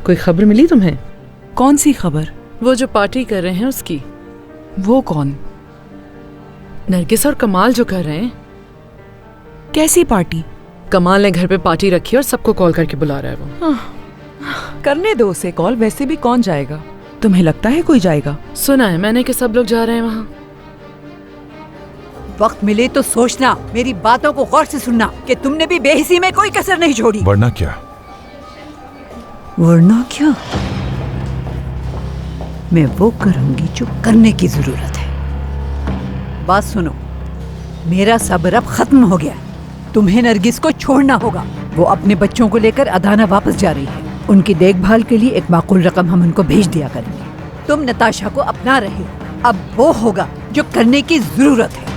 कोई खबर मिली तुम्हें? कौन सी खबर? वो जो पार्टी कर रहे हैं उसकी। वो कौन? नरगिस और कमाल जो कर रहे हैं। कैसी पार्टी? कमाल ने घर पे पार्टी रखी और सबको कॉल करके बुला रहा है वो। करने दो उसे कॉल, वैसे भी कौन जाएगा? तुम्हें लगता है कोई जाएगा? सुना है मैंने कि सब लोग जा रहे हैं वहाँ। वक्त मिले तो सोचना, मेरी बातों को गौर से सुनना कि तुमने भी बेहिसी में कोई कसर नहीं छोड़ी। वरना क्या? वरना क्या? मैं वो करूंगी जो करने की जरूरत है। बात सुनो, मेरा सब्र अब खत्म हो गया। तुम्हें नरगिस को छोड़ना होगा। वो अपने बच्चों को लेकर अदाना वापस जा रही है। उनकी देखभाल के लिए एक माकूल रकम हम उनको भेज दिया करेंगे। तुम नताशा को अपना रहे हो, अब वो होगा जो करने की जरूरत है।